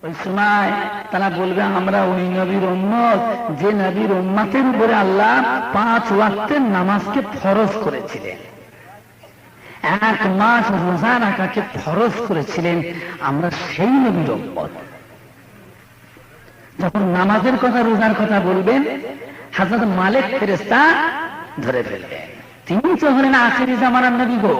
ওই সময় তারা বলবে আমরা ওই নবীর উম্মত যে নবীর উম্মতের উপরে আল্লাহ 5 ওয়াক্তের নামাজকে ফরজ করেছিলেন, 1 মাস রোজা রাখাকে ফরজ করেছিলেন, আমরা সেই নবীর উম্মত। যখন নামাজের কথা রোজার কথা বলবেন হযরত মালিক ফেরেশতা ধরে ফেলবেন, তিনি তো হলেন আখিরি জামানার নবী গো,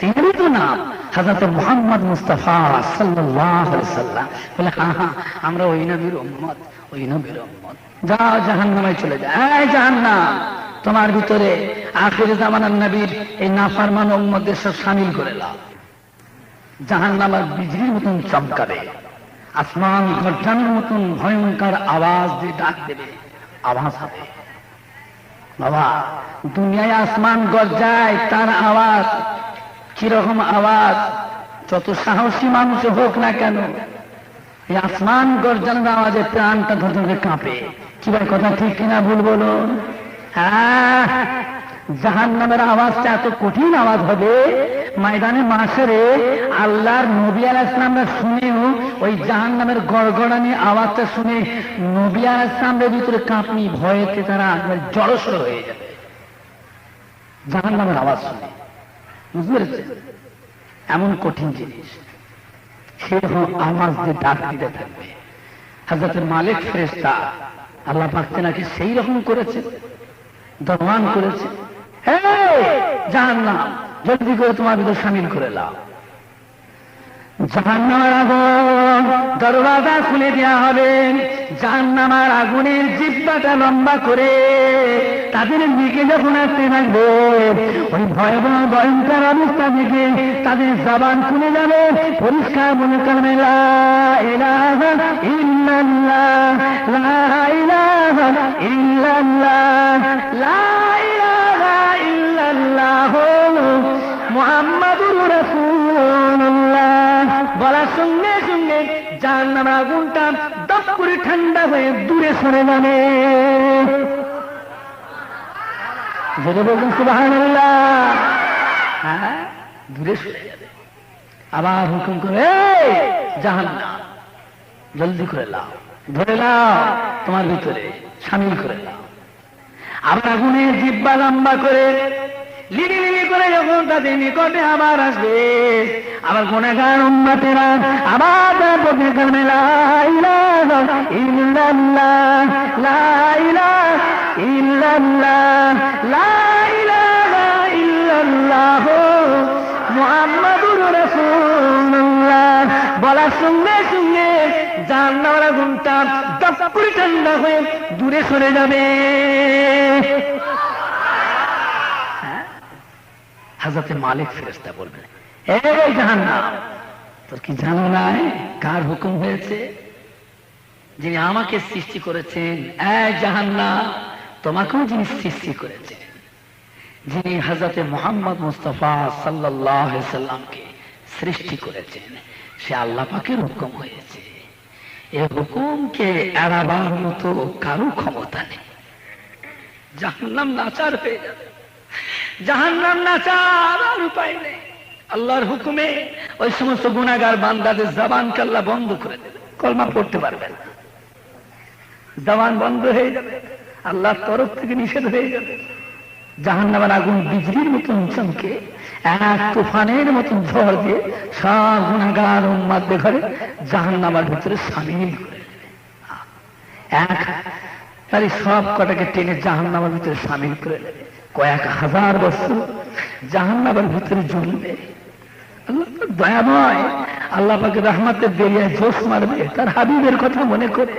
তিনি তো নাম হযরত মুহাম্মদ মুস্তাফা সাল্লাল্লাহু আলাইহি সাল্লাম। বলে হ্যাঁ হ্যাঁ আমরা ওই নবীর উম্মত, ওই নবীর উম্মত। যাও জাহান্নামে চলে যাও। এই জাহান্নাম, তোমার ভিতরে আখিরি জামানার নবীর এই নাফরমান উম্মতদের সব শামিল করে নাও। জাহান্নাম আর বিজলির মতন চমকাবে, আসমান গর্জনের মতন ভয়ঙ্কর আওয়াজ দিয়ে ডাক দেবে, আওয়াজ হবে। বাবা দুনিয়ায় আসমান গর্জায়, তার আওয়াজ কিরকম আওয়াজ, যত সাহসী মানুষ হোক না কেন এই আসমান গর্জনের আওয়াজে প্রাণটা ধরে কাঁপে। কি ভাই কথা ঠিক কিনা ভুল বলুন? হ্যাঁ, জাহান্নামের আওয়াজটা এত কঠিন আওয়াজ হবে, ময়দানে মাশরে আল্লাহর নবী আলাইহিস সালামরা শুনেও ওই জাহান্নামের গড়গড়ানি আওয়াজটা শুনে নবী আলাইহিস সালামের ভিতরে কাঁপনি, ভয়েতে তারা জড়সড় হয়ে যাবে জাহান্নামের আওয়াজ শুনে। বুঝতে পেরেছেন? এমন কঠিন জিনিস, সেরকম আওয়াজ দিয়ে ডাক দিতে থাকবে। হযরত মালিক ফেরেশতা আল্লাহ পাক নাকি সেই রকম করেছে, দরমান করেছে, হে জাহান্নাম জলদি করে তোমার ভিতর শামিল করে নাও। জাহান্নামের আগুন দরওয়াজা খুলে দেওয়া হবে, জাহান্নামের আগুনের জিহ্বাটা লম্বা করে তাদের দিকে যখন আসতে থাকবে, ওই ভয়াবহ ভয়ঙ্কর অবস্থা থেকে তাদের জবান খুলে যাবে, পরিষ্কার মনে করবে লা ইলাহা ইল্লাল্লাহ, লা ইলাহা ইল্লাল্লাহ, লা ইলাহা ইল্লাল্লাহ মুহাম্মাদুর রাসূলুল্লাহ। বলার সঙ্গে সঙ্গে জাহান্নামের আগুনটা দপ করে ঠান্ডা হয়ে দূরে সরে যাবে। যেটা বলছেন সুবহানাল্লাহ, হ্যাঁ দূরে সরে যাবে। আবার হুকুম করে জাহান্নাম জলদি করে লাও, ধরে লাও, তোমার ভিতরে শামিল করে লাও। আবার আগুনের জিহ্বা লম্বা করে লিলি লিলি করে যখন তাদের নিকটে আবার আসবে, আবার গুনাহগার উম্মতেরা আবার বলতে থাকবে লা ইলাহা ইল্লাল্লাহ, লা ইলাহা ইল্লাল্লাহ, লা ইলাহা ইল্লাল্লাহ মুহাম্মাদুর রাসূলুল্লাহ। বলার সঙ্গে সঙ্গে জাহান্নামের আগুনটা দপ করে ঠান্ডা হয়ে দূরে সরে যাবে। হযরত মালিক ফেরেশতা বলবেন, এই জাহান্নাম তোর কি জানা নাই কার হুকুম হয়েছে? যিনি আমাকে সৃষ্টি করেছেন। এই জাহান্নাম তোমাকেও যিনি সৃষ্টি করেছেন, যিনি হযরত মুহাম্মদ মুস্তাফা সাল্লাল্লাহু আলাইহি সাল্লামকে সৃষ্টি করেছেন, সে আল্লাহ পাকের হুকুম হয়েছে। এই হুকুমকে এড়াবার মতো কারো ক্ষমতা নেই। জাহান্নাম নাচার হয়ে যাবে, জাহান্নাম নাচার আর উপায় নেই। আল্লাহর হুকুমে ওই সমস্ত গুনাহগার বান্দাদের জবানকে আল্লাহ বন্ধ করে দেবে, কলমা পড়তে পারবে না, জবান বন্ধ হয়ে যাবে, আল্লাহর তরফ থেকে নিষেধ হয়ে যাবে। জাহান্নামের আগুন বিজলির মতন চমকে এক তুফানের মতন ঝড় দিয়ে সব গুনাহগার উম্মতদের ঘরে জাহান্নামের ভিতরে শামিল করে দেবে। এক তারই সব কটাকে টেনে জাহান্নামের ভিতরে শামিল করে দেবে। কয়েক হাজার বছর জাহান্নামের ভিতরে জ্বলবে। আল্লাহ দয়াময়, আল্লাহ পাকের রহমতের দরিয়ায় জোশ মারবে, তার হাবিবের কথা মনে করে,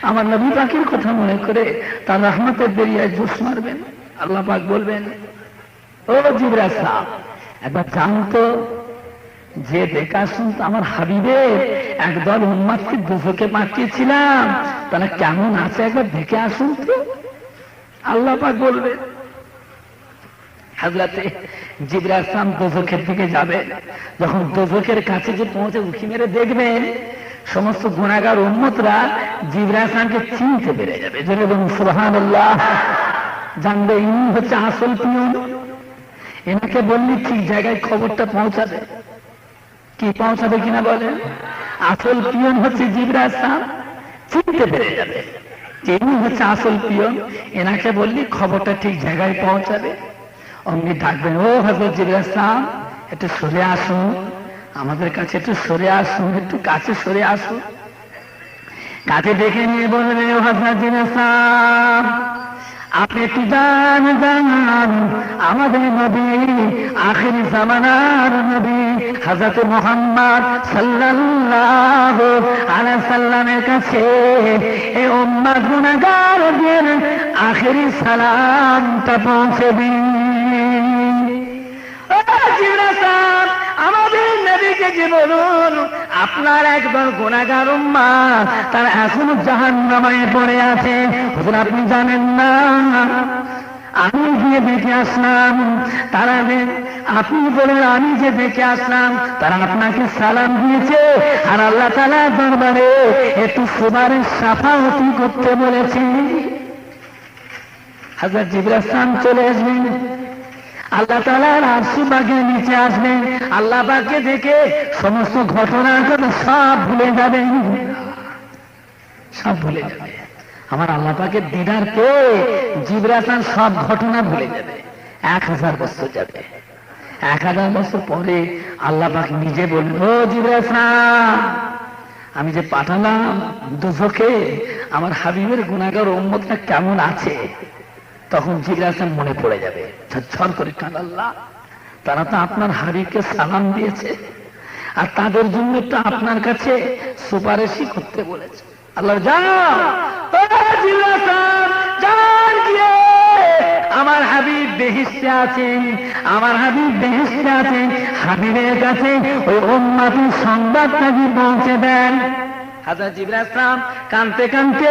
আমার নবী পাকের কথা মনে করে তার রহমতের দরিয়ায় জোশ মারবেন। আল্লাহ পাক বলবেন, ও জিবরাইল সাহেব একবার জানতো যে দেখা শুনতো আমার হাবিবের একদল উম্মতকে দুজকে পাঠিয়েছিলাম, তারা কেমন আছে একবার দেখে আসুন তো। আল্লাহ পাক বলবেন, হযরত জিবরাইল সাহেব দোজখের দিকে যাবে, যখন দোজখের কাছে যে পৌঁছে উঁকি মেরে দেখবেন সমস্ত গুনাহগার উম্মতরা জিবরাইল সাহেবকে চিনতে পেরে যাবে। জোরে বলুন সুবহানাল্লাহ। জানবে ইনি হচ্ছে আসল পিয়ন, এনাকে বললে ঠিক জায়গায় খবরটা পৌঁছাবে। কি পৌঁছাবে কিনা বলেন? আসল পিয়ন হচ্ছে জিবরাইল সাহেব, চিনতে পেরে যাবে যে ইনি হচ্ছে আসল পিয়ন। এনাকে বললি খবরটা ঠিক জায়গায় পৌঁছাবে। অমনি ডাকবেন, ও হযরত জিবরাইল সাহেব একটু সরে আসুন, আমাদের কাছে একটু সরে আসুন, একটু কাছে সরে আসুন। কাছে দেখে নিয়ে বলবেন, ও হযরত জিবরাইল সাহেব আপনি একটু জান আমাদের নবী, আখির জামানার নবী হযরত মুহাম্মদ সাল্লাল্লাহু আলাইহি সাল্লামের কাছে এই উম্মত গুনাহগারদের আখিরি সালামটা পৌঁছে দিন। আমাদের নবীকে যে বলুন, আপনার একদল গুনাহগার উম্মত তারা এখনো জাহান্নামে পড়ে আছে। হুজুর আপনি জানেন না, আমি গিয়ে দেখে আসলাম তারা, আপনি বলেন আমি যে দেখে আসলাম তারা আপনাকে সালাম দিয়েছে আর আল্লাহ তাআলার দরবারে একটু সুপারিশ শাফাআতি করতে বলেছে। হযরত জিবরাইল সালাম চলে আসবেন, আল্লাহ তাআলার আরশ বাগের নিচে আসবেন, আল্লাহ পাককে দেখে সমস্ত ঘটনার কথা সব ভুলে যাবেন, সব ভুলে যাবে। আমার আল্লাহ পাকের দিদার পেয়ে জিবরাইল সব ঘটনা ভুলে যাবে। 1000 বছর যাবে, 1000 বছর পরে আল্লাহ পাক নিজে বলবেন, ও জিবরাইল আমি যে পাঠালাম দোজখে আমার হাবিবের গুনাহগার উম্মতটা কেমন আছে। তখন জিবরাইল মনে পড়ে যাবে, ঝরঝর করে কাঁদ, আল্লাহ তারা তো আপনার হাবিবকে সালাম দিয়েছে আর তাদের জন্য তো আপনার কাছে সুপারিশই করতে বলেছে। আল্লাহ যাও গিয়ে আমার হাবিব বেহেশতে আছেন, আমার হাবিব বেহেশতে আছেন, হাবিবের কাছে ওই উম্মতের সংবাদটা কি পৌঁছে দেন। হযরত জিবরাইল সালাম কাঁদতে কাঁদতে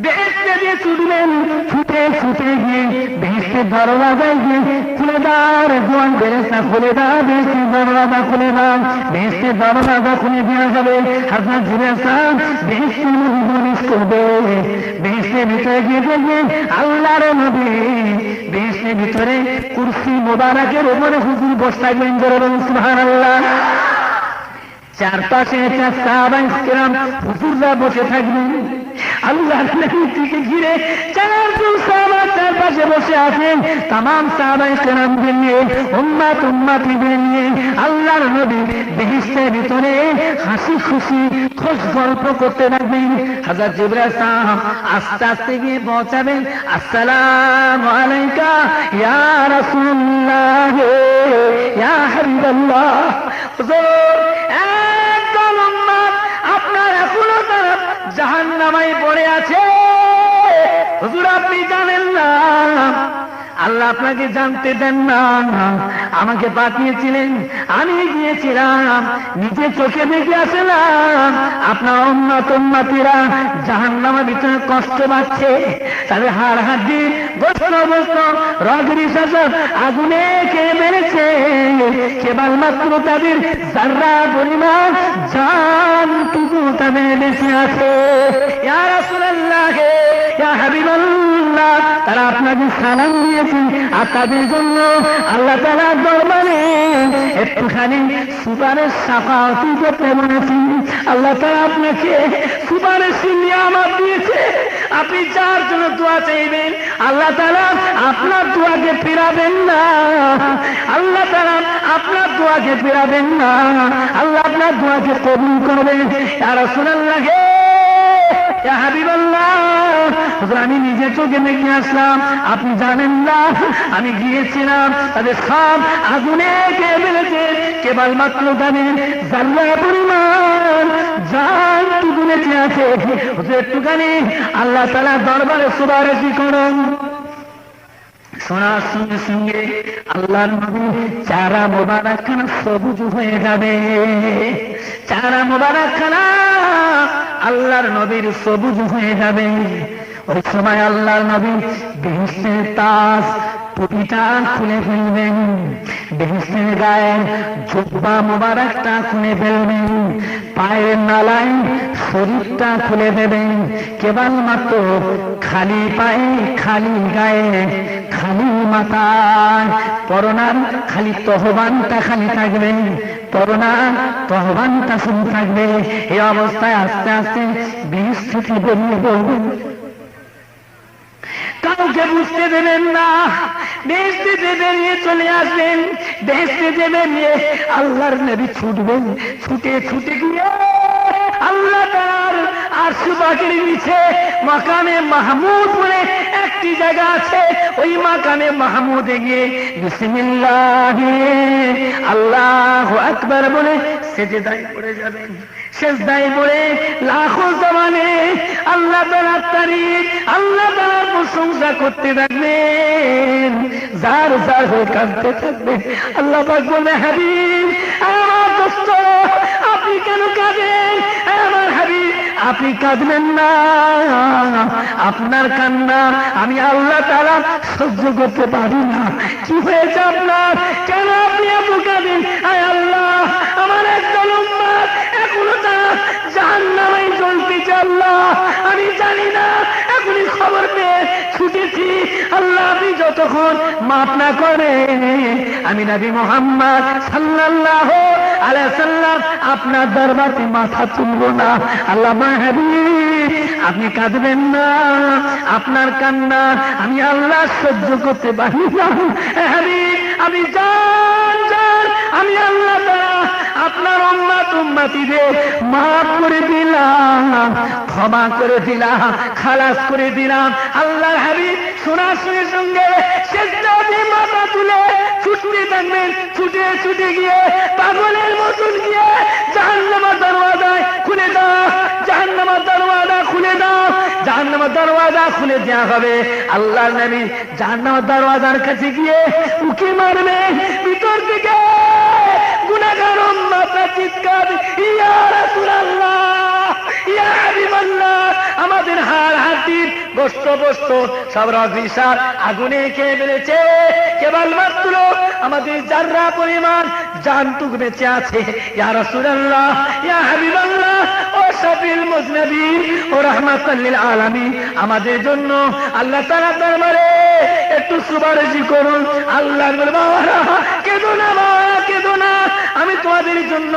বেহেশতে দিয়ে ছুটবেন, ছুটে ছুটে গিয়ে বেহেশতের দরওয়াজায় গিয়ে খুলে দাও রে জোয়ান ফেরেশতা, খুলে দাও বেহেশতের দরওয়াজা, খুলে দাও। বেহেশতের দরওয়াজা খুলে দেওয়া যাবে। হযরত জিবরাইল সালাম বেহেশতের মধ্যে প্রবেশ করবে। বেহেশতের ভিতরে গিয়ে দেখবেন আল্লাহর নবী বেহেশতের ভিতরে কুরসি মোবারকের উপরে হুজুর বসে থাকবেন। জোরে বলুন সুবহানাল্লাহ। চারপাশে সাহাবায়ে কিরাম হুজুররা বসে থাকবেন। আল্লাহর নবীকে ঘিরে 4জন সাহাবা চারপাশে বসে আছেন। তামাম সাহাবায়ে কেরামদের নিয়ে উম্মতিদের নিয়ে আল্লাহর নবী বেহেশতের ভিতরে হাসি খুশি খুশ গল্প করতে লাগবেন। হযরত জিবরাইল সাহেব আস্তে আস্তে গিয়ে পৌঁছাবেন। আসসালামু আলাইকা ইয়া রাসূলুল্লাহ ইয়া হাবিবাল্লাহ। হুজুর একদল উম্মত আপনার এখনো তারা জাহান্নামায় পড়ে আছে। হুজুর আপনি জানেন না, আল্লাহ আপনাকে জানতে দেন না, আমাকে পাঠিয়েছিলেন, আমি গিয়েছিলাম, নিজে চোখে দেখে আসলাম আপনার উম্মতিরা জাহান্নামের ভিতরে কষ্ট পাচ্ছে, তাদের হাড় হাড্ডি গোস্ত গোস্ত রগরি শাসক আগুনে খেয়ে মেরেছে, কেবলমাত্র তাদের যারা পরিমাণ জানটুকু তাদের বেঁচে আছে। ইয়া রাসূলুল্লাহ ইয়া হাবিবাল্লাহ, তারা আপনাকে সালাম দিয়েছে আর তাদের জন্য আল্লাহ তাআলার দরবারে একটুখানি সুপারিশ শাফাআতি করতে বলেছি। আল্লাহ তাআলা আপনাকে সুপারিশের নিয়ামত দিয়েছে। আপনি যার জন্য দোয়া চাইবেন আল্লাহ তাআলা আপনার দোয়াকে ফেরাবেন না, আল্লাহ তাআলা আপনার দোয়াকে ফেরাবেন না, আল্লাহ আপনার দোয়াকে কবুল করবেন। ইয়া রাসূলুল্লাহ ইয়া হাবিবাল্লাহ, আমি নিজে চোখে দেখে আসলাম, আপনি জানেন না, আমি গিয়েছিলাম, তাদের সব আগুনে খেয়ে ফেলেছে, কেবলমাত্র তাদের যারা পরিমাণ জানটুকু বেঁচে আছে। একটুখানি আল্লাহ তাআলার দরবারে সুপারিশ করুন। শোনার সঙ্গে সঙ্গে আল্লাহর নবী চারা মোবারকখানা সবুজ হয়ে যাবে। চারা মোবারকখানা আল্লাহর নবীর সবুজ হয়ে যাবে। ওই সময় আল্লাহর নবী বেহেশতের তাজ টুপিটা খুলে ফেলবেন, বেহেশতের গায়ে জুব্বা মোবারকটা খুলে ফেলবেন, পায়ের নালায় শরীরটা খুলে দেবেন, কেবলমাত্র খালি পায়ে খালি গায়ে খালি মাথায় পরনার খালি তহবানটা খালি থাকবে, পরনা তহবানটা শুরু থাকবে। এই অবস্থায় আস্তে আস্তে বিস্তৃতি বেরিয়ে পড়বেন, কাউকে বুঝতে দেবেন না, বেহেশতে বেরিয়ে চলে আসবেন। বেহেশতে বেরিয়ে আল্লাহর নবী ছুটবেন, ছুটে ছুটে গিয়ে আল্লাহ তাআলার আরশ পাকের নিচে মাকামে মাহমুদ বলে একটি জায়গা আছে, ওই মাকামে মাহমুদে গিয়ে বিসমিল্লাহ আল্লাহু আকবার বলে সিজদায় পড়ে যাবেন। সিজদায় পড়ে লাখো জবানে আল্লাহ তাআলার তারিফ, আল্লাহ তাআলার প্রশংসা করতে থাকবেন, যার যার হয়ে কাঁদতে থাকবেন। আল্লাহ পাক বলে, হাবিব আমার দোস্ত আপনি কেন কাঁদেন? আমার হাবিব আপনি কাঁদবেন না, আপনার কান্না আমি আল্লাহ তাআলা সহ্য করতে পারি না। কি হয়েছে আপনার? কেন আপনি এত কাঁদেন? আয় আল্লাহ, আমার একদল উম্মত এখনো তারা জাহান্নামে জ্বলতেছে। আল্লাহ আমি জানি না, এখনই খবর পেয়ে ছুটেছি। আল্লাহ আপনি যতক্ষণ মাফ না করে আমি নবী মুহাম্মদ সাল্লাল্লাহু আলাইহি ওয়াসাল্লাম আপনার দরবারে মাথা তুলব না। আল্লাহ হাবিব আপনি কাঁদবেন না, আপনার কান্না আমি আল্লাহ সহ্য করতে পারি না। হাবিব আমি জান জান আমি আল্লাহ তাআলা আপনার উম্মত উম্মতিদের মাফ করে দিলাম, ক্ষমা করে দিলাম, খালাস করে দিলাম। আল্লাহর হাবিব শোনার সঙ্গে সঙ্গে সিজদাতে মাথা তুলে ছুটতে থাকবেন, ছুটে ছুটে গিয়ে পাগলের মতন গিয়ে জাহান্নামের দরওয়াজায় খুলে দাও, জাহান্নামের দরওয়াজা খুলে দাও, জাহান্নামের দরওয়াজা খুলে দেওয়া হবে। আল্লাহর নবী জাহান্নামের দরওয়াজার কাছে গিয়ে উকি মারবে, ভিতর থেকে গুনাহগার উম্মতরা চিৎকার, ইয়া রাসূলুল্লাহ ইয়া হাবিবাল্লাহ, আমাদের হাড় হাড়ির গোশত বস্ত সব রগিসার আগুনে খেয়ে ফেলেছে, কেবলমাত্র আমাদের জাররা পরিমাণ জানটুকু বেঁচে আছে। ইয়া রাসূলুল্লাহ ইয়া হাবিবাল্লাহ ও শাফিউল মুজনিবিন ও রাহমাতাল লিল আলামিন, আমাদের জন্য আল্লাহ তাআলার দরবারে একটু সুপারিশ করুন। আল্লাহর বাবারা কেঁদো না, বাবা কেঁদো না, আমি তোমাদের জন্য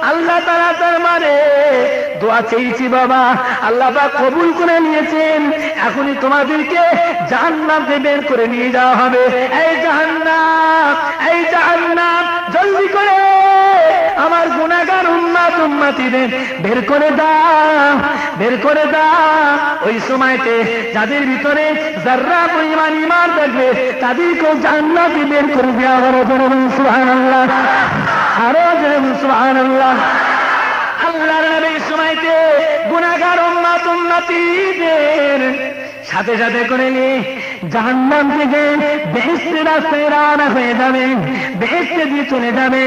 আল্লাহ তাআলার দরবারে দোয়া চেয়েছি বাবা, আল্লাহ পাক কবুল করে নিয়েছেন। এখনই তোমাদেরকে জাহান্নাম থেকে বের করে নিয়ে যাওয়া হবে। এই জাহান্নাম, এই জাহান্নাম জলদি করে আমার গুনাহগার উম্মত উম্মতিদের বের করে দাও, বের করে দাও। ওই সময়তে যাদের ভিতরে যাররা পরিমাণ ঈমান থাকবে তাদেরকেও জান্নাত থেকে বের করে দেওয়া হবে। সুবহানাল্লাহ, আরো সুবহানাল্লাহ। আল্লাহর নবীর সময়তে গুনাহগার উম্মত উম্মতিদের সাথে সাথে করে নিয়ে জাহান্নাম থেকে বেহেশতের রাস্তায় রওনা হয়ে যাবে, বেহেশতে দিয়ে চলে যাবে।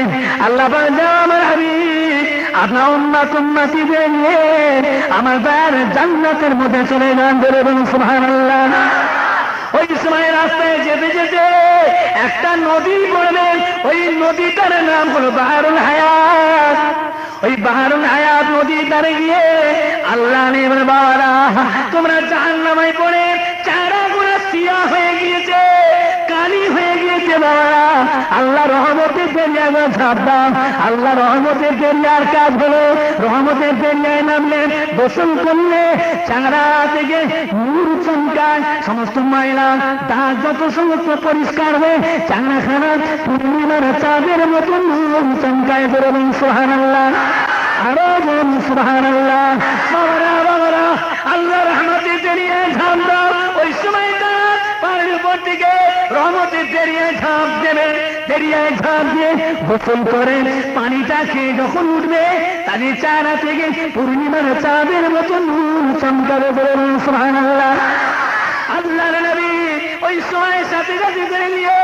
আল্লাহ বলেন, আমার হাবিব আপনার উম্মত উম্মতিদের নিয়ে আমার দয়ার জান্নাতের মধ্যে চলে যান। বলুন সুবহানাল্লাহ। ওই সময় রাস্তায় যেতে যেতে একটা নদী পড়বে, ওই নদীটার নাম হলো বাহরুল হায়াত। ওই বাহরুল হায়াত নদীর ধারে গিয়ে আল্লাহ নেবেন, বাবারা তোমরা জাহান্নামে পড়ে চারা গুলো সিয়া হয়ে গিয়েছে, কালি হয়ে গিয়েছে বাবারা, আল্লাহ রহমতের দরিয়ায় ঝাঁপ দাও। আল্লাহ রহমতের দরিয়ার কাজ হলো রহমতের দরিয়ায় নামলেন, গোসল করলে চারা থেকে নূর চমকায়, সমস্ত ময়লা দাগ যত সমস্ত পরিষ্কার হয়ে চাংড়াখানা পূর্ণিমার চাঁদের মতো নূর চমকায়। বলুন সুবহানাল্লাহ, আরো বলুন সুবহানাল্লাহ। বাবারা বাবারা আল্লাহ রহমতের দরিয়ায় ঝাঁপ দাও। ওই সময়টা পানির উপর থেকে রহমতের দরিয়ায় ঝাঁপ দেবে, দরিয়ায় ঝাঁপ দিয়ে গোসল করে পানিটা খেয়ে যখন উঠবে তাদের চারা থেকে পূর্ণিমার চাঁদের মতো নূর চমকাবে। বলুন সুবহানাল্লাহ। আল্লাহর নবী ওই সময় সাথে সাথে করে নিয়ে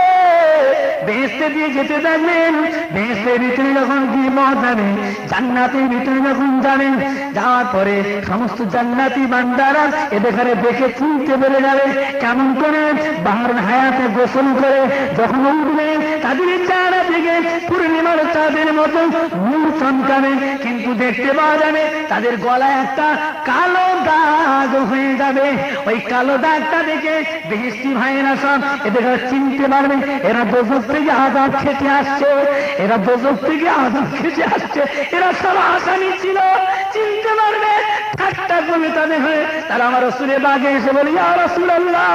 বেহেশতে দিয়ে যেতে থাকবেন। বেহেশতের ভিতরে যখন দিব পাওয়া যাবে। জান্নাতের ভিতরে যখন যাবেন, যাওয়ার পরে সমস্ত জান্নাতি বান্দারা এদের দেখে চিনতে পেরে যাবে। কেমন করে? বাহরুল হায়াতে গোসল করে যখন উঠবে তাদের চেহারা থেকে পূর্ণিমার চাঁদের মতো নূর চমকাবে, কিন্তু দেখতে পাওয়া যাবে তাদের গলায় একটা কালো দাগ হয়ে যাবে। ওই কালো দাগটা দেখে বেহেশতি ভাইয়েরা সব এদের চিনতে পারবে এরা দোজখ থেকে আযাব খেতে আসছে, এরা দোজখ থেকে আযাব খেতে আসছে, এরা সব আসামি ছিল। চিনতে পারবে, ঠাট্টা করবে তাদের হয়ে। তারা আমার রাসূলের বাগে এসে বলে, ইয়া রাসূলুল্লাহ,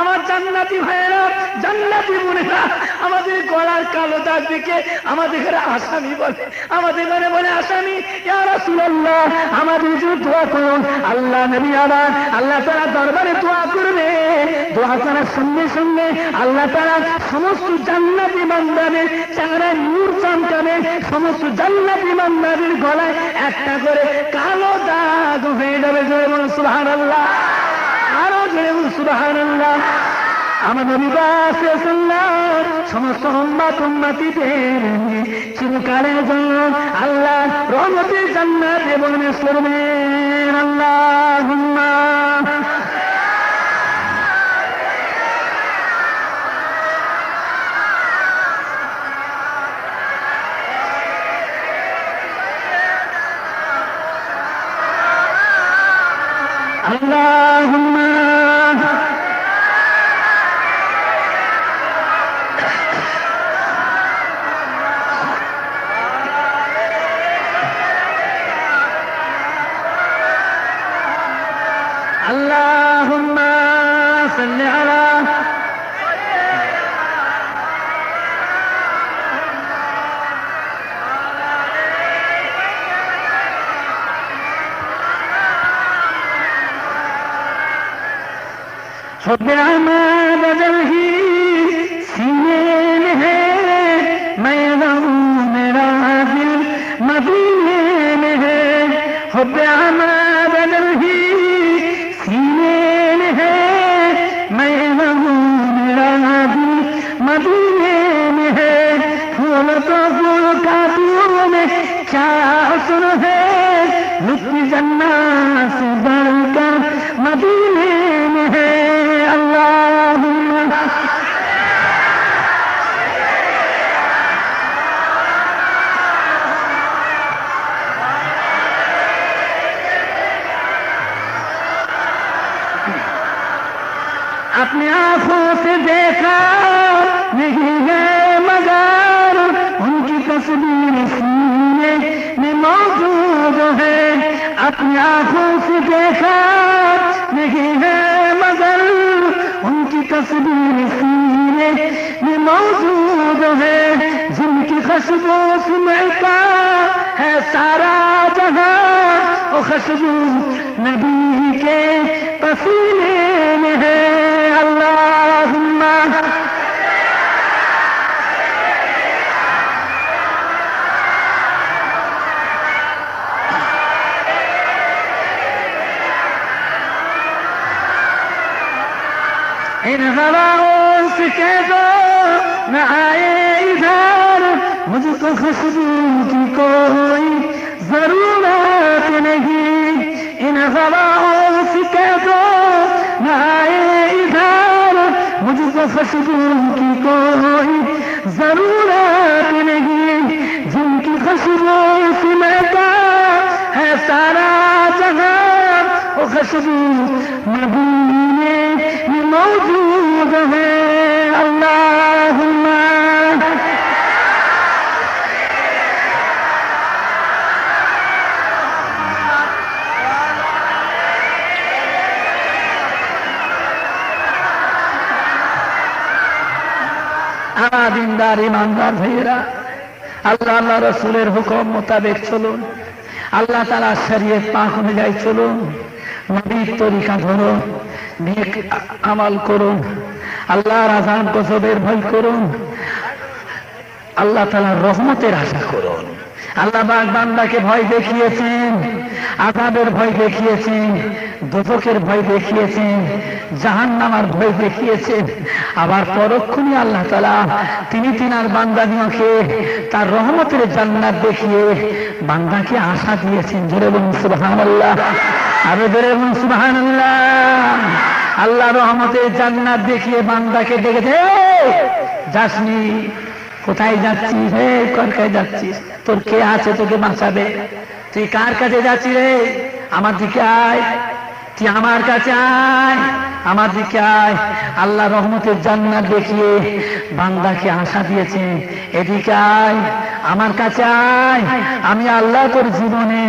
আমার জান্নাতি ভাইয়েরা, জান্নাতি বোনেরা আমাদের গলার কালো দাগ দেখে আমাদের আসামি বলে, আমাদের মনে বলে আসামি। ইয়া রাসূলুল্লাহ, আমাদের জন্য দোয়া করুন। আল্লাহ নবী আবার আল্লাহ তাআলা দরবারে দোয়া করবে। দোয়া করার সঙ্গে সঙ্গে আল্লাহ তাআলা সমস্ত জান্নাতি বান্দাদের চেহারায় নূর চমকাবে, সমস্ত জান্নাতি বান্দাদের গলায় একটা করে কালো দাগ হয়ে যাবে। জোরে বলুন সুবহানাল্লাহ, আরো জোরে বলুন সুবহানাল্লাহ। আমার নবী সাল্লাল্লাহু সমস্ত উম্মতিদের চিরকালের জন্য আল্লাহ রহমতের জান্নাতে প্রবেশ করবেন। আল্লাহুম্মা اللهم اللهم صل على حب العمى بدل ہی سینے میں ہے، میں رہوں میرا دل مدینے میں ہے۔ حب العمى بدل ہی سینے میں ہے، میں رہوں میرا دل مدینے میں ہے۔ پھول تو پھول کا دور میں کیا حسن ہے، لطف جنات سے بڑھ کر مدینے میں ہے۔ अपनी आंखों से देखा नहीं है मगर उनकी तस्वीर सीने में मौजूद है। अपनी आंखों से देखा नहीं है मगर उनकी तस्वीर सीने में मौजूद है। जिनकी खुशबू से महका है सारा जहां, वो खुशबू नबी के पसीने में है। अल्लाहुम्मा इन हवाओं से कह दो न आए इधर, मुझको खुशबू की कोई जरूरत नहीं। इन हवाओं से कह दो न आए इधर, मुझको खुशबू की कोई जरूरत नहीं। जिनकी खुशबू से महका है सारा जहां, वो खुशबू मदीने में मौजूद है। अल्लाहुम्मा দিনদার ইমানদার ভাইয়েরা, আল্লাহ আল্লাহ রসুলের হুকুম মোতাবেক চলুন, আল্লাহ তাআলার শরীয়ত পাক অনুযায়ী চলুন, নবীর তরিকা ধরুন, নেক আমল করুন, আল্লাহর আযাব গজবের ভয় করুন। আল্লাহ তাআলার রহমতের আশা করুন। আল্লাহ পাক বান্দাকে ভয় দেখিয়েছেন, আযাবের ভয় দেখিয়েছেন, দোজখের ভয় দেখিয়েছেন, জাহান্নামের ভয় দেখিয়েছেন। আবার পরক্ষণে আল্লাহ তাআলা তিনি তিনার বান্দাদিওকে তার রহমতের জান্নাত দেখিয়ে বান্দাকে আশা দিয়েছেন। জোরে বলুন সুবহানাল্লাহ, আরো জোরে বলুন সুবহানাল্লাহ। আল্লাহ রহমতের জান্নাত দেখিয়ে বান্দাকে ডেকেছে, যাসনি, কোথায় যাচ্ছিস? হে কোথায় যাচ্ছিস? তোর কে আছে তোকে বাঁচাবে? তুই কার কাছে যাচ্ছিস রে? আমার দিকে আয়, তুই আমার কাছে আয়, আমার দিকে আয়। আল্লাহ রহমতের জান্নাত দেখিয়ে বান্দাকে আশা দিয়েছে, এদিকে আয়, আমার কাছে আয়, আমি আল্লাহ তোর জীবনে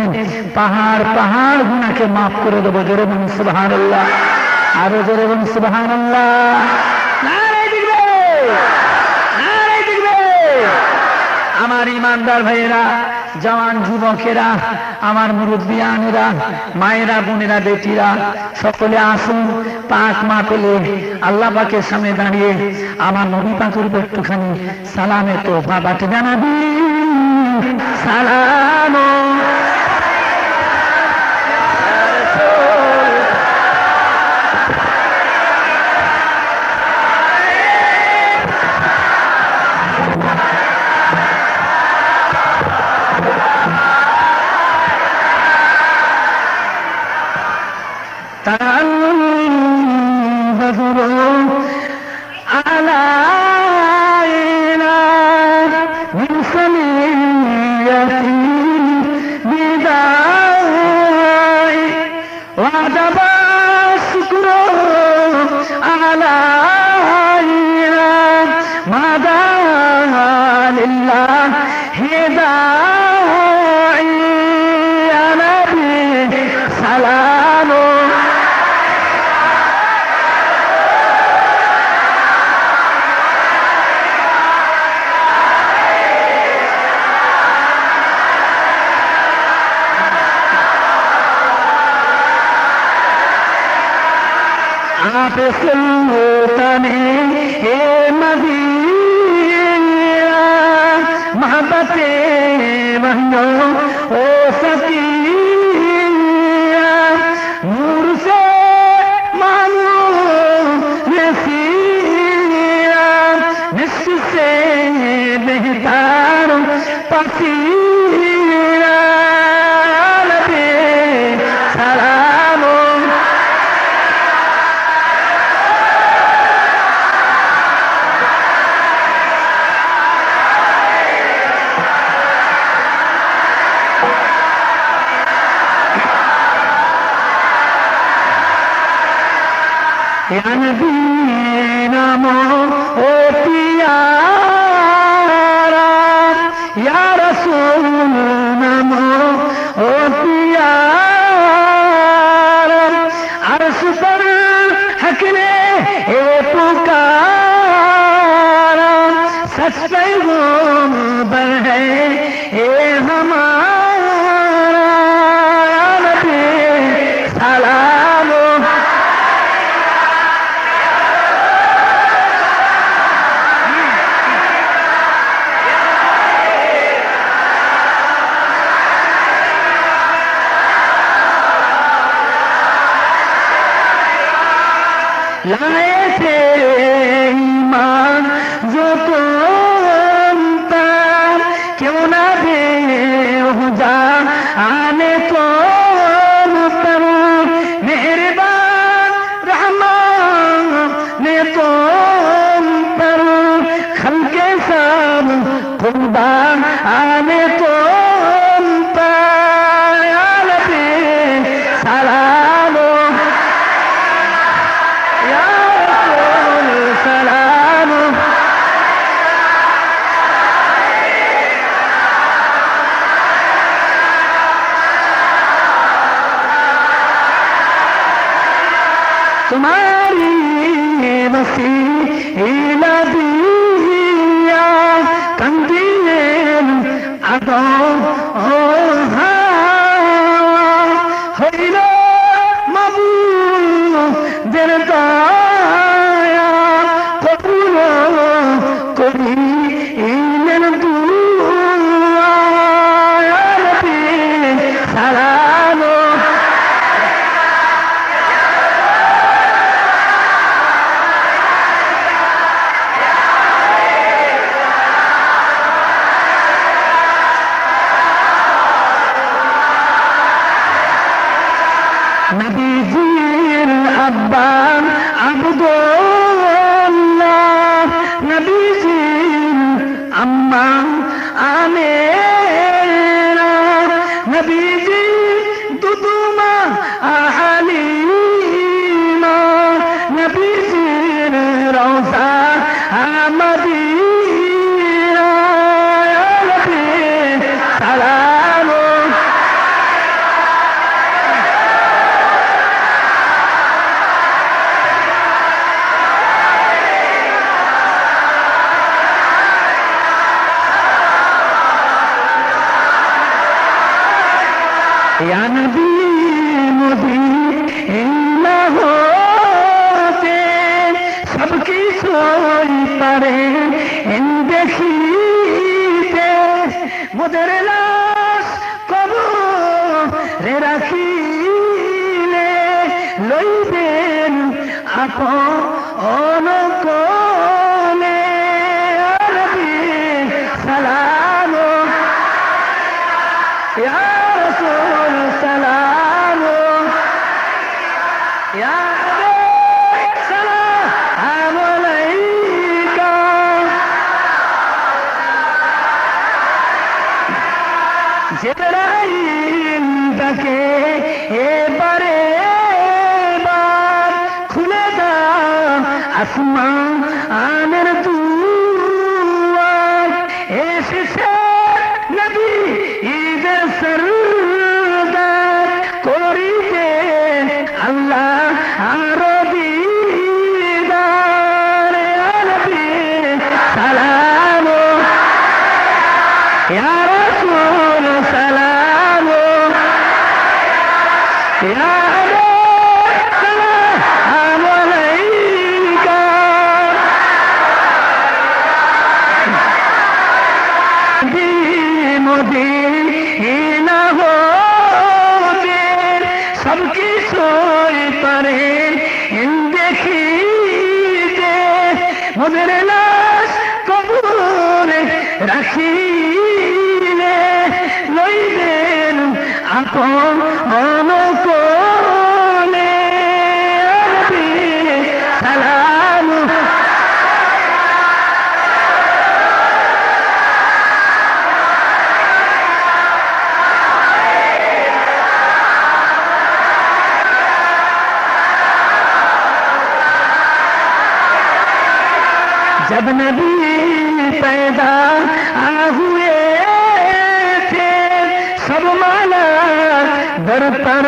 পাহাড় পাহাড় গুনাহকে মাফ করে দেবো। জোরে বলুন সুবহানাল্লাহ, আরো জোরে বলুন সুবহানাল্লাহ। আমার ইমানদার ভাইয়েরা, জওয়ান যুবকেরা, আমার মুরব্বিয়ানেরা, মায়েরা, বোনেরা, বেটিরা, সকলে আসুন পাক মাহফিলে আল্লাহ পাকের সামনে দাঁড়িয়ে আমার নবী পাকের একটুখানি সালামে তোফা বাটে জানাবি। সালাম आप सुल्ताने हे मदीना मोहब्बते बंदो ओ सकिया नूर से मानो नसीरा निस्फ से बेहतर पसीरा नबी सलाम या नबी नमो ओ प्यारा, या रसूल नमो ओ प्यारा, अर्श पर हक ने ए पुकारा, सच पैगंबर है ए हमारा नबी सलाम। लाए थे ईमान जो तुम पर, क्यों ना दे जा आने तुम पर, मेहरबान रहमान ने तुम पर, खल्के सब कुर्बान आने तुम पर, या नबी सलाम तुम्हारी वसीला दिया कंदिए अदो ओ हरिल मबू देनताया कबूल करी इलन या नबी मदीना होते सबकी सोई परे इन देखीते मुदर लाश कबरे राखिले लइबेन आपन कोने नबी सलाम या रसूल सलाम या सलाम अलैका जिब्राइल डके एबारे बार खुले दा आसमान आनेर दुआर एसेছে नबी ঈদের সরদার করিতে আল্লাহ আরো দিদার নবী সালাম ইয়া রাসূল সালাম ইয়া সালাম আলাইকা मदीना होते सबकी सोई परे देखीते मुदर लाश कबरे राखिले लइबेन आपन कोने नबी सालाम जब नबी पैदा हुए थे सब माला दर पर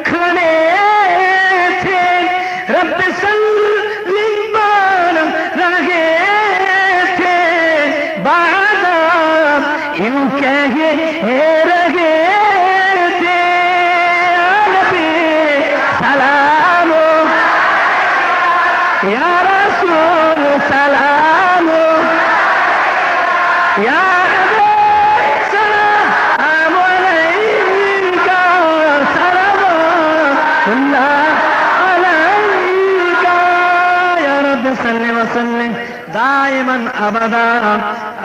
खड़े थे रब सल्ली पर रहे थे बादा यूं कहे रहे थे नबी सलाम या रसूल सलाम या सलाम अलैका सलामुल्लाह अलैका या रब सल्लि व सल्लिम दाइमन अबदा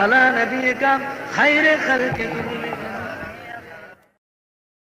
अला नबीका खैर खल्क़ि